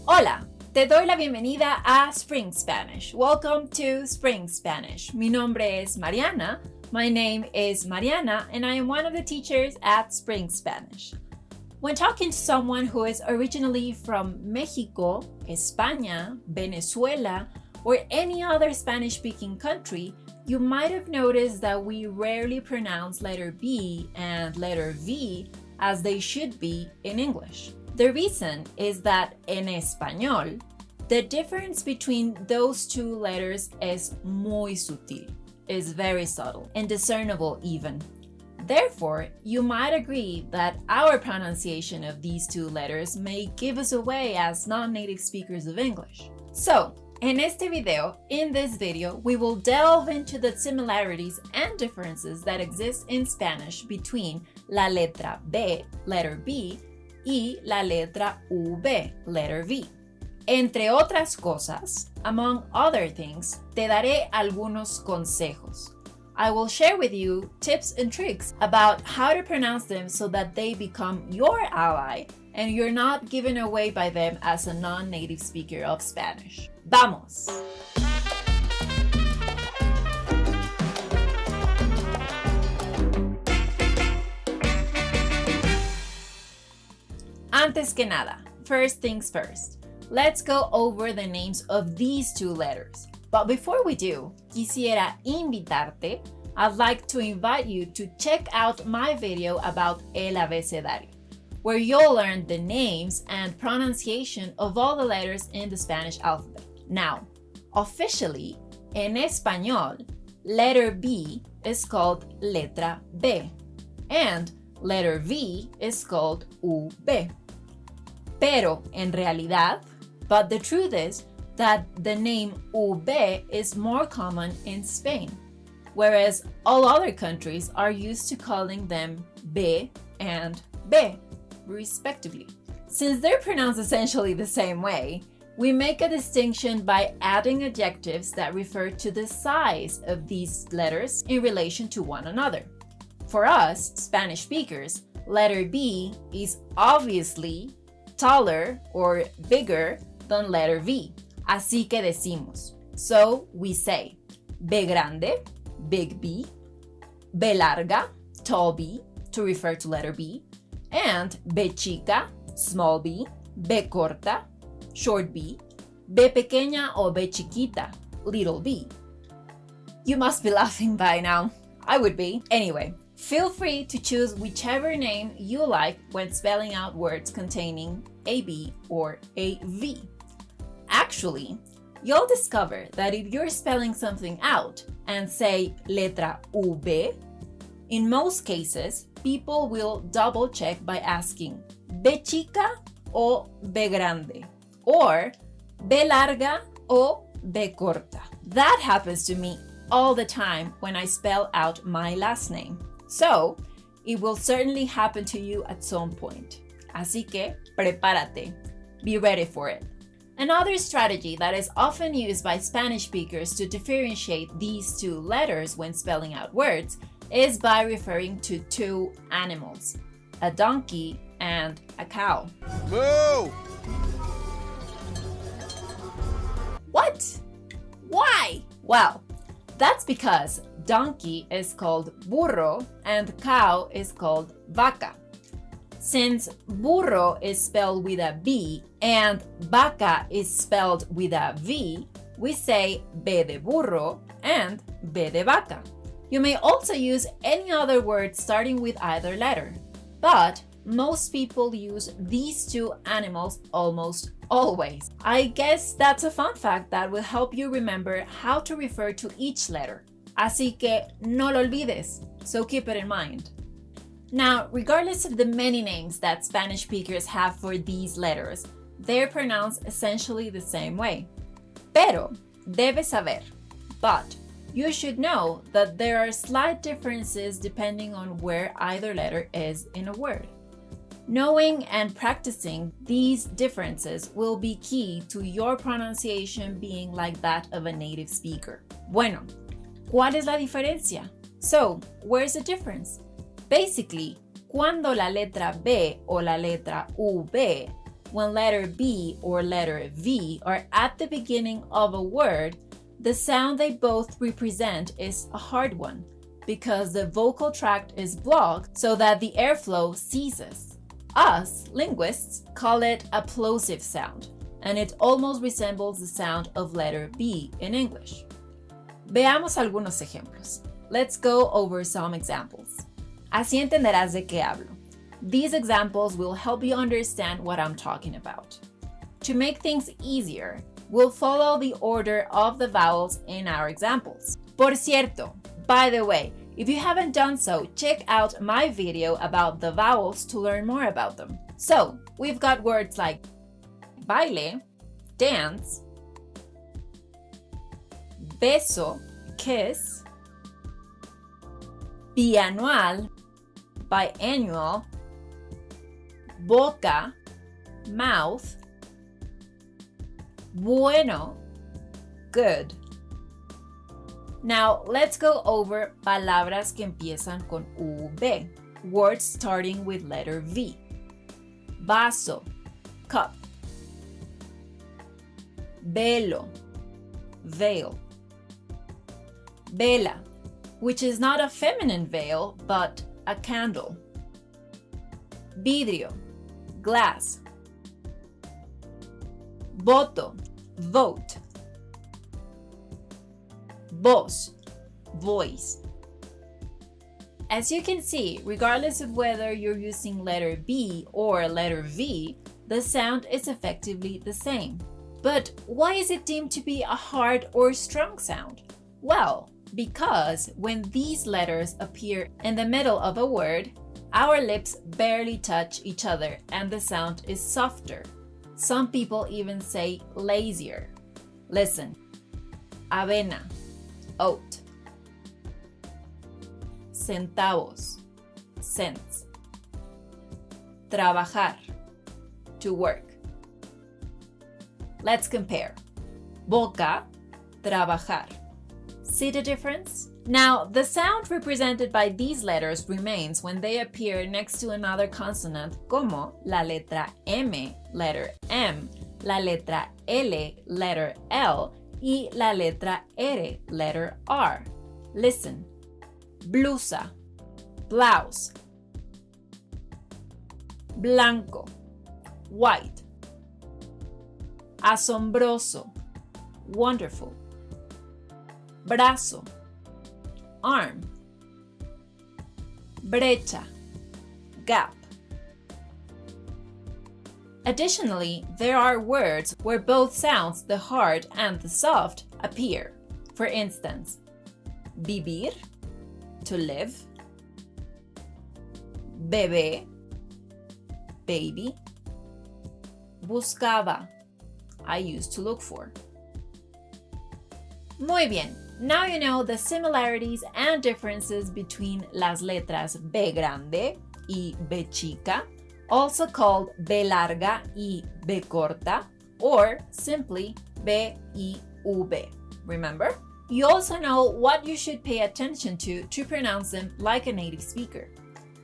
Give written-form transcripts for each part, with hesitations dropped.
Hola, te doy la bienvenida a Spring Spanish. Welcome to Spring Spanish. Mi nombre es Mariana. My name is Mariana, and I am one of the teachers at Spring Spanish. When talking to someone who is originally from Mexico, España, Venezuela, or any other Spanish-speaking country, you might have noticed that we rarely pronounce letter B and letter V as they should be in English. The reason is that en español, the difference between those two letters is muy sutil, is very subtle, indiscernible even. Therefore, you might agree that our pronunciation of these two letters may give us away as non-native speakers of English. So, in this video, we will delve into the similarities and differences that exist in Spanish between la letra B, letter B, y la letra V, letter V. Entre otras cosas, among other things, te daré algunos consejos. I will share with you tips and tricks about how to pronounce them so that they become your ally and you're not given away by them as a non-native speaker of Spanish. ¡Vamos! Antes que nada, first things first, let's go over the names of these two letters. But before we do, quisiera invitarte, I'd like to invite you to check out my video about el abecedario, where you'll learn the names and pronunciation of all the letters in the Spanish alphabet. Now, officially, en español, letter B is called letra B, and letter V is called V. Pero en realidad, but the truth is that the name V is more common in Spain, whereas all other countries are used to calling them B and B, respectively. Since they're pronounced essentially the same way, we make a distinction by adding adjectives that refer to the size of these letters in relation to one another. For us, Spanish speakers, letter B is obviously taller or bigger than letter V. Así que decimos. So we say B grande, big B, B larga, tall B, to refer to letter B, and B chica, small b, B corta, short b, B pequeña o B chiquita, little b. You must be laughing by now. I would be. Anyway, feel free to choose whichever name you like when spelling out words containing a B or a V. Actually, you'll discover that if you're spelling something out and say letra V, in most cases, people will double check by asking B chica o B grande, or B larga o B corta. That happens to me all the time when I spell out my last name. So, it will certainly happen to you at some point. Así que, prepárate. Be ready for it. Another strategy that is often used by Spanish speakers to differentiate these two letters when spelling out words is by referring to two animals, a donkey and a cow. Moo! What? Why? Well, that's because donkey is called burro and cow is called vaca. Since burro is spelled with a B and vaca is spelled with a V, we say B de burro and B de vaca. You may also use any other word starting with either letter, but most people use these two animals almost always. I guess that's a fun fact that will help you remember how to refer to each letter. Así que no lo olvides, so keep it in mind. Now, regardless of the many names that Spanish speakers have for these letters, they're pronounced essentially the same way. Pero, debes saber, but you should know that there are slight differences depending on where either letter is in a word. Knowing and practicing these differences will be key to your pronunciation being like that of a native speaker. Bueno, ¿cuál es la diferencia? So, where's the difference? Basically, cuando la letra B o la letra V when letter B or letter V are at the beginning of a word, the sound they both represent is a hard one because the vocal tract is blocked so that the airflow ceases. Us, linguists, call it a plosive sound, and it almost resembles the sound of letter B in English. Veamos algunos ejemplos. Let's go over some examples. Así entenderás de qué hablo. These examples will help you understand what I'm talking about. To make things easier, we'll follow the order of the vowels in our examples. Por cierto, by the way, if you haven't done so, check out my video about the vowels to learn more about them. So, we've got words like baile, dance, beso, kiss, bianual, biannual, boca, mouth, bueno, good. Now, let's go over palabras que empiezan con V, words starting with letter V. Vaso, cup. Velo, veil. Vela, which is not a feminine veil, but a candle. Vidrio, glass. Voto, vote. Voz, voice. As you can see, regardless of whether you're using letter B or letter V, the sound is effectively the same. But why is it deemed to be a hard or strong sound? Well, because when these letters appear in the middle of a word, our lips barely touch each other and the sound is softer. Some people even say lazier. Listen. Avena, oat. Centavos, cents. Trabajar, to work. Let's compare. Boca, trabajar. See the difference? Now, the sound represented by these letters remains when they appear next to another consonant como la letra M, letter M, la letra L, letter L, y la letra R, letter R. Listen. Blusa, blouse. Blanco, white. Asombroso, wonderful. Brazo, arm. Brecha, gap. Additionally, there are words where both sounds, the hard and the soft, appear. For instance, vivir, to live. Bebé, baby. Buscaba, I used to look for. Muy bien. Now you know the similarities and differences between las letras B grande y B chica, also called B larga y B corta, or simply B y V. Remember? You also know what you should pay attention to pronounce them like a native speaker.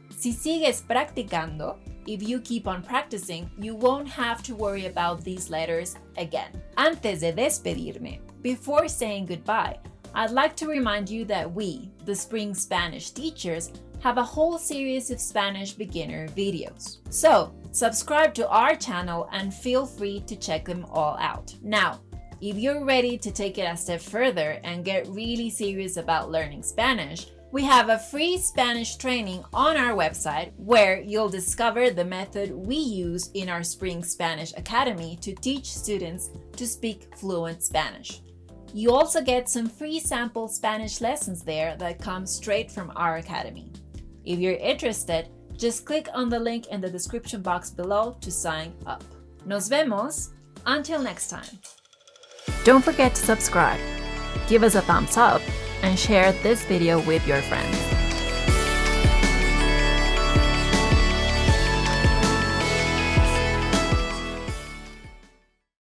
Si sigues practicando, if you keep on practicing, you won't have to worry about these letters again. Antes de despedirme, before saying goodbye, I'd like to remind you that we, the Spring Spanish teachers, have a whole series of Spanish beginner videos. So, subscribe to our channel and feel free to check them all out. Now, if you're ready to take it a step further and get really serious about learning Spanish, we have a free Spanish training on our website where you'll discover the method we use in our Spring Spanish Academy to teach students to speak fluent Spanish. You also get some free sample Spanish lessons there that come straight from our academy. If you're interested, just click on the link in the description box below to sign up. Nos vemos! Until next time. Don't forget to subscribe, give us a thumbs up, and share this video with your friends.